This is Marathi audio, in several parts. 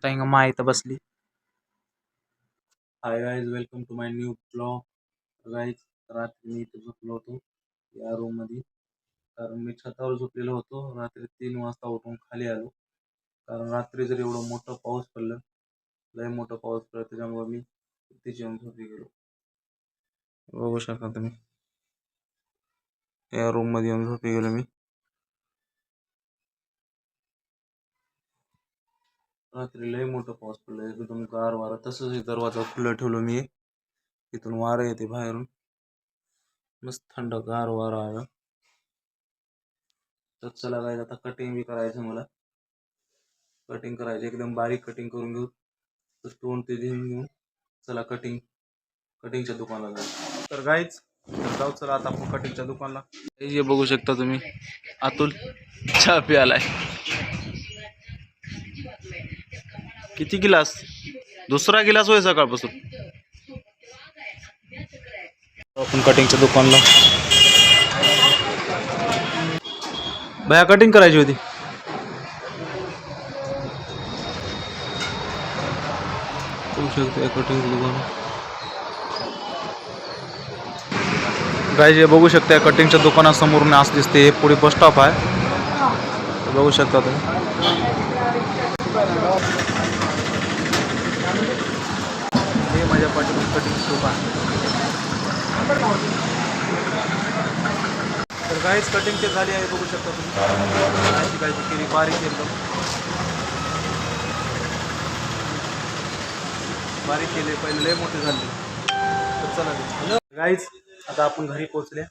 शकता हिंगा मा इथं बसली. Hi guys, welcome to my new blog. Guys, रात्री मी इथे झोपलो होतो या रूम मध्ये, कारण मी छतावर झोपलेलो होतो. रात्री 3 वाजता उठून खाली आलो, कारण रात्री जर एवढं मोठं पाऊस पडलं, लय मोठं पाऊस पडलं, त्याच्यामुळे मी तिथे येऊन झोपी गेलो. बघू शकता तुम्ही, या रूम मध्ये येऊन झोपी गेलो मी. रात्री लय मोठं पाऊस पडलं, एकदम गार वारा. तसंच दरवाजा खुला ठेवलो मी, इथून वारा येते बाहेरून, मस्त थंड गार वारा आला. तर चला गाईज, आता कटिंग बी करायचं मला. कटिंग करायची, एकदम बारीक कटिंग करून घेऊ. तर स्टोन ते घेऊन चला कटिंगच्या दुकानाला जाऊ. तर गाईज, जाऊ चला आता आपण कटिंगच्या दुकानला. हे बघू शकता तुम्ही, अतुल चहा प्यालाय. किती गिलास? दुसरा गिलास होय सकाळपासून. आपण कटिंगच्या दुकानला. भैया कटिंग करायची होती. बघू शकता कटिंगचं दुकान. गाईज, हे बघू शकता कटिंगच्या दुकानासमोर नास दिसते. पुढे बस स्टॉप आहे, बघू शकता तुम्ही. हे माझ्या पाठीमागे कटिंग दुकान. तर गाईज, कटिंग ते झाली आहे, बघू शकता तुम्ही. अशी काहीची केली बारीक, एकदम बारीक केले, पहिले लय मोठे झाले. तर चला गाईज, आता आपण घरी पोहोचले,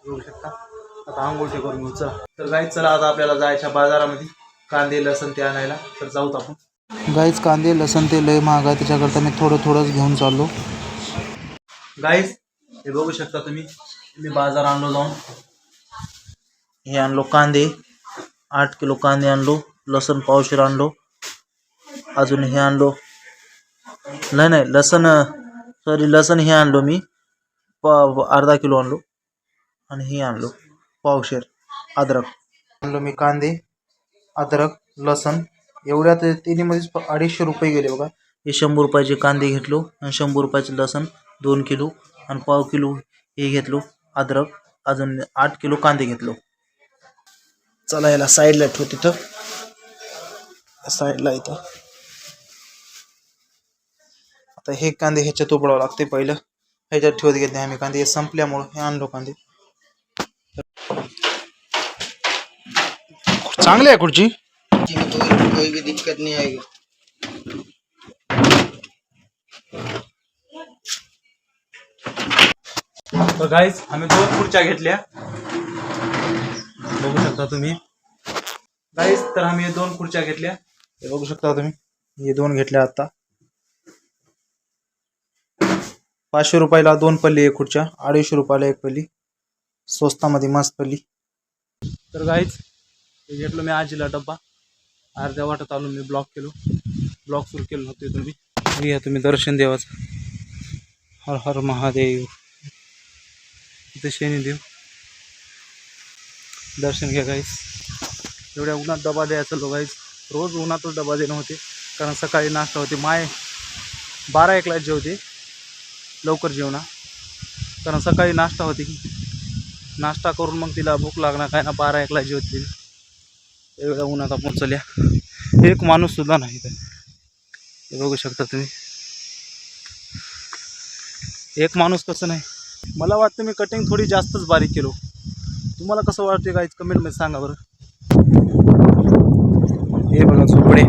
बघू शकता. आता आंघोळी करून घेऊ, चला. तर गाईज, चला आता आपल्याला जायच्या बाजारामध्ये कांदे लसण ते आणायला. तर जाऊत आपण. गाईज, कांदे लसण ते लय महाग आहे, त्याच्याकरता मी थोडंच घेऊन चाललो. गाईज, हे बघू शकता तुम्ही, मी बाजार आणलो जाऊन. हे आणलो कांदे, 8 किलो कांदे आणलो. लसण पावशेर आणलो. अजून हे आणलो, नाही लसण हे आणलो मी अर्धा किलो आणलो. आणि हे आणलो पावशेर. अद्रक आणलो मी. कांदे, अद्रक, लसण एवढ्यात तिन्हीमध्येच 250 रुपये गेले बघा. हे 100 रुपयाचे कांदे घेतलो, आणि 100 रुपयाचे लसण 2 किलो, आणि पाव किलो हे घेतलो अद्रक. अजून 8 किलो कांदे घेतलो. चला याला साईडला ठेव, तिथं साईडला इथं. आता हे कांदे ह्याच्यात उकळावं लागते, पहिलं ह्याच्यात ठेवत घेतले आम्ही कांदे. हे संपल्यामुळं हे आणलो कांदे. चांगली आहे खुर्ची, कोई भी दिक्कत नहीं आएगी. तर गाईज, आम्ही 2 खुर्च्या घेतल्या, बघू शकता तुम्ही. गाईज, तर आम्ही 2 खुर्च्या घेतल्या, हे बघू शकता तुम्ही. हे 2 घेतल्या आता. 500 रुपयाला 2 पल्ली एक खुर्च्या, 250 रुपयाला एक पल्ली, स्वस्तामध्ये मस्त पल्ली. तर गाईज, हे घेतलो मी आजीला डब्बा. अर्ध्या वाटत आलो मी, ब्लॉग सुरू केलं होते तुम्ही. या तुम्ही दर्शन देवाचं. हर हर महादेव. इथे शनिदेव, दर्शन घ्या गाईज. एवढ्या उन्हात डबा द्यायचा लो गाईज. रोज उन्हातच डबा देणं होते, कारण सकाळी नाश्ता होते. माय 12-1ला जेवते, लवकर जेवणा, कारण सकाळी नाश्ता होते की नाश्ता करून मग तिला भूक लागणार काय ना. 12-1ला जेवते. एवढ्या उन्हात आपण चल्या, एक माणूस सुद्धा नाही तर. हे बघू शकता तुम्ही, एक माणूस कसं नाही. मला वाटतं मी कटिंग थोडी जास्तच बारीक केलो. तुम्हाला कसं वाटते गाईज, कमेंटमध्ये सांगा बरं. हे बघा झोपडे,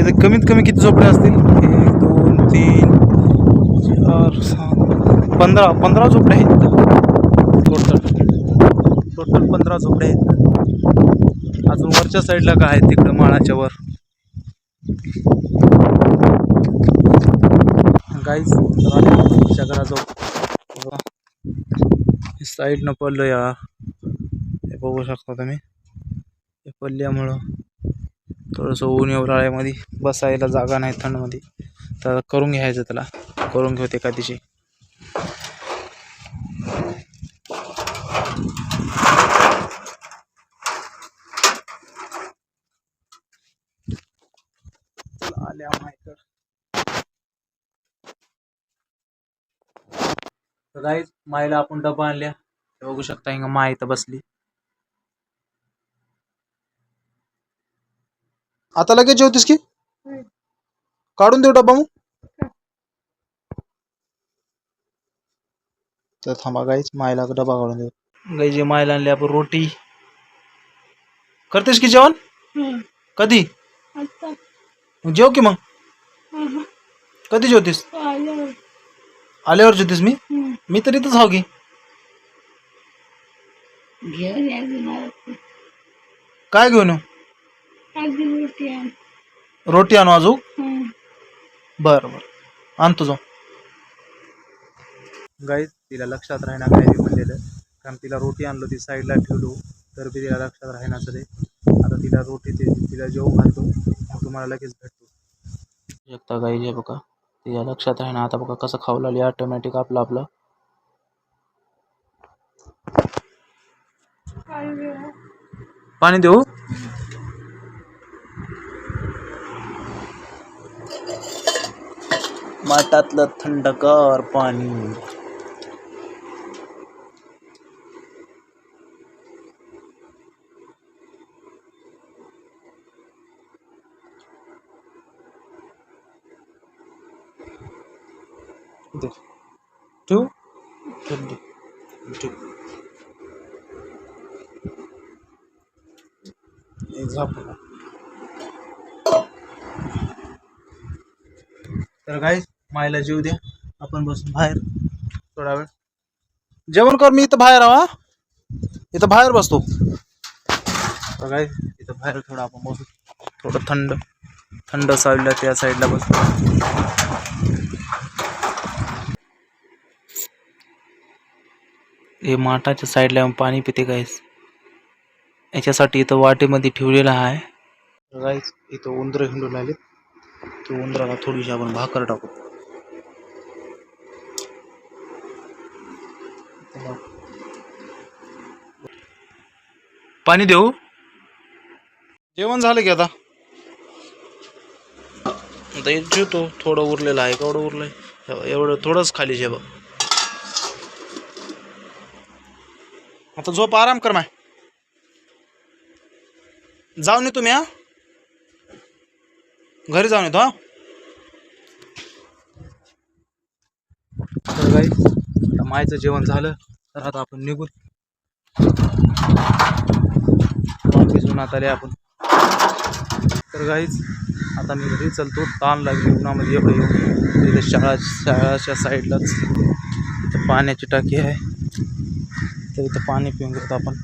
इथे कमीत कमी किती झोपडे असतील? 1 2 3 4 7 15 झोपडे आहेत. टोटल 15 झोपडे आहेत. अजून वरच्या साईडला काय आहे तिकडं माळाच्या वर. गाईज, आमच्या घराजवळ साईडनं पडलं या. हे बघू शकता तुम्ही. हे पडल्यामुळं थोडंसं ऊन उन्हाळ्यामध्ये बसायला जागा नाही थंडमध्ये. तर करून घ्यायचं, त्याला करून घेऊ एका दिवशी. तर गाईज माईला आपण डबा आणल्या बघू शकता. हिंगा माय इथं बसली. आता लगेच जेवतीस की काढून देऊ डबा मग. तर थांबा गाईज मायला डबा काढून देऊ. गाईज मायला आणली आपण रोटी. करतेस की जेवण कधी जेव की मग. कधी जेवतीस आल्यावर जेवतीस. मी तरी इथंच हाव की. काय घेऊन रोटी आणू अजून. बर बर आणतो जाऊ. गाईज तिला लक्षात राहणार काय मी म्हणलेलं, कारण तिला रोटी आणलो ती साईडला ठेवलो तर बी तिला लक्षात राहणार तरी. आता तिला रोटी तिला जेवू घालतो मग तुम्हाला लगेच भेटतो. एकता गाईज आहे बघा तिला लक्षात राहणार. आता बघा कसं खाऊ लागली ऑटोमॅटिक आपलं आपलं. पाणी देऊ. माठातलं थंडगार पाणी. ठेवू तर गाईज मायला जेवू द्या. आपण बसून बाहेर थोडा वेळ जेवण कर. मी इथं बाहेर आवा इथं बाहेर बसतो. तर गाईज इथं बाहेर थोडं आपण बसू. थोडं थंड थंड साईडला त्या साईडला बसतो. हे माठाच्या साईडला पाणी पिते गाईज. याच्यासाठी इथं वाटेमध्ये ठेवलेलं आहे. गाईज इथं उंदरं हिंडून आले. तो उंदराला थोडीशी आपण भाकर टाकू. पाणी देऊ. जेवण झालं की आता जेवतो. थोडं उरलेलं आहे. केवढं उरलंय एवढं थोडंच खाली जेव. आता झोप आराम कर. माय जाऊन येतो मी. घरी जाऊन येतो. तर गाईज आता मायचं जेवण झालं तर आता आपण निघू. उन्हात आले आपण. तर गाईज आता मी घरी चलतो. ताण लागली उन्हामध्ये एवढं येऊन. तिथे शाळाच्या साईडलाच इथं पाण्याची टाकी आहे तर इथं पाणी पिऊन घेतो आपण.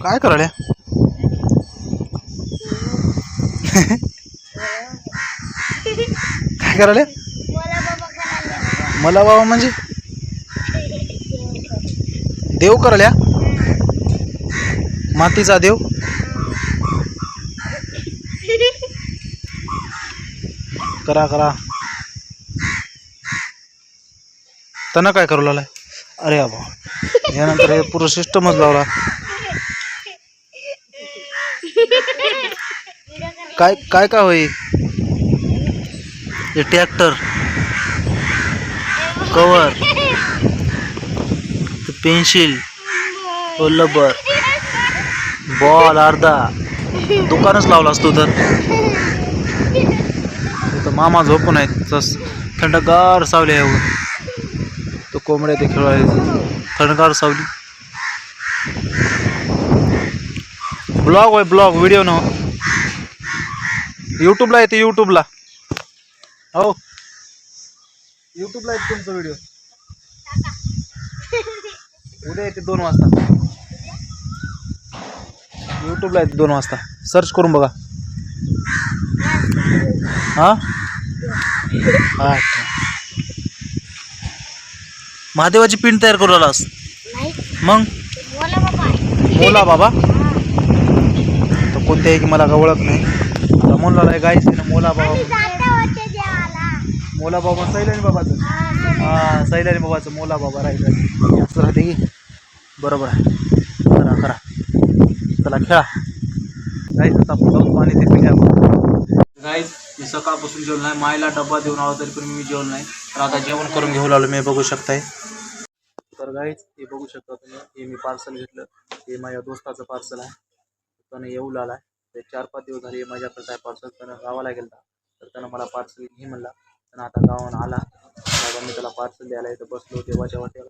काय करायला काय करायला मला बाबा म्हणजे देव करायला. मातीचा देव. करा करा. त्यांना काय करू लागलाय. अरे बाबा यानंतर हे पूर्ण सिस्टमच लावला. काय काय काय होई. हे tractor cover pencil rubber ball अर्धा दुकानच लावला असतो. तर इथं मामा झोपून आहेत. थंडगार सावली आहे. तो कोंबड्या ते खेळायचं थंडगार सावली. ब्लॉग होय ब्लॉग व्हिडिओ न यूट्यूबला येते. यूट्यूबला हो यूट्यूबला येते तुमचा व्हिडिओ. उद्या येते 2 वाजता. यूट्यूबला येते 2 वाजता. सर्च करून बघा. हा महादेवाची पिंड तयार करू आलास मग. मोला बाबा तर कोणत्याही की मला का ओळख नाही. म्हणला गायच मोला बाबा. मोला बाबा सैलानी बाबाचं हां सैलानी बाबाचं मोला बाबा राहिलं असं राहते की बरोबर आहे खरा खरा चला खेळा गाईज आता आपण जाऊन पाणी ते पिल्या गाईज मी सकाळपासून जेवण नाही मायला डब्बा देऊन आलो तरी पण मी जेवण नाही तर आता जेवण करून घेऊन आलो मी बघू शकताय तर गाईज हे बघू शकता तुम्ही हे मी पार्सल घेतलं हे माझ्या दोस्ताचं पार्सल आहे त्यानं येऊ आला आहे ते 4-5 दिवस झाले माझ्याकडे आहे पार्सल त्यानं गावाला गेला तर त्यानं मला पार्सल घे म्हणला त्यानं आता गावानं आला आता मी त्याला पार्सल द्यायला इथं बसलो देवाच्या वाट्यावर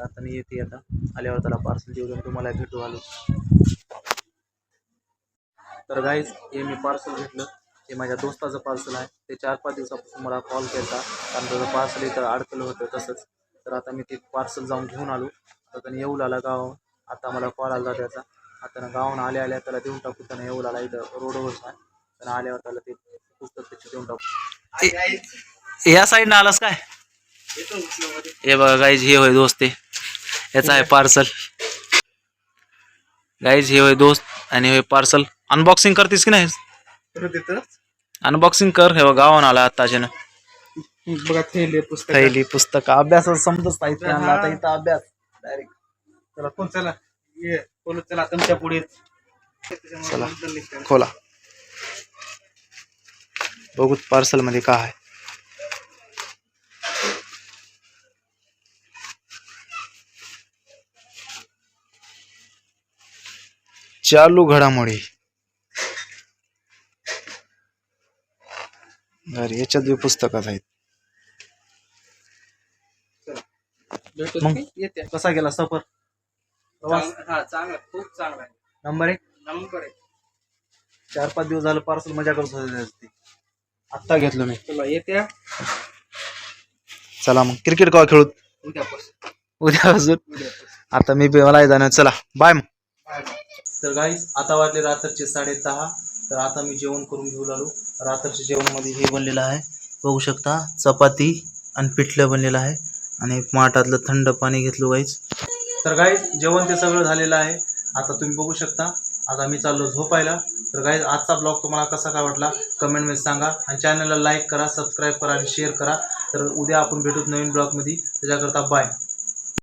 आता मी येते आता आल्यावर त्याला पार्सल देऊ तुम्हाला भेटू आलो तर गाईज हे मी पार्सल घेतलं हे माझ्या दोस्ताचं पार्सल आहे ते 4-5 दिवसापासून मला कॉल केला कारण त्याचं पार्सल इथं अडकलं होतं तसंच तर आता मी ते पार्सल जाऊन घेऊन आलो आता त्याने येऊ आला गावाहून आता मला कॉल आला त्याचा आता त्यानं गावाहून आल्या त्याला देऊन टाकू त्यानं येऊ आला इथं रोडवरच आहे त्यानं आल्यावर त्याला ते पुस्तक त्याचे देऊन टाकू या साईडनं आलास काय हे बघा गाईज हे होय दोस्त याचा आहे पार्सल गाईज हे होय दोस्त आणि हे पार्सल अनबॉक्सिंग करतेस की नाही अनबॉक्सिंग कर हे गावान आला आताच्यानं बघा थैली पुस्तक अभ्यास समजत आणला आता इथं अभ्यास डायरेक्ट चला कोण चला ये बोलू चला तुमच्या पुढे चला खोला बघू पार्सल मध्ये काय आहे चालू घडामोडी अरे याच्यात बी पुस्तकात आहेत मग कसा गेला सफर हा चांगला खूप चांगला आहे नंबर 1 नंबर आहे 4-5 दिवस झालं पार्सल मजा करत होते आत्ता घेतलं मी तुला येत्या चला मग क्रिकेट का खेळू उद्यापासून आता मी मला जाणार चला बाय मग तर गाईस आता वाजले रात्रीचे 10:30 तर आता मी जेवण करून घेऊ लागलो रात्रीच्या जेवणामध्ये हे बनलेलं आहे बघू शकता चपाती आणि पिठलं बनलेलं आहे आणि माठातलं थंड पाणी घेतलं गाईस तर गाईस जेवण ते सगळं झालेलं आहे आता तुम्ही बघू शकता आता मी चाललो झोपायला तर गाईस आजचा ब्लॉग तुम्हाला कसा काय वाटला कमेंटमध्ये सांगा आणि चॅनलला लाईक करा सबस्क्राईब करा आणि शेअर करा तर उद्या आपण भेटूत नवीन ब्लॉगमध्ये त्याच्याकरता बाय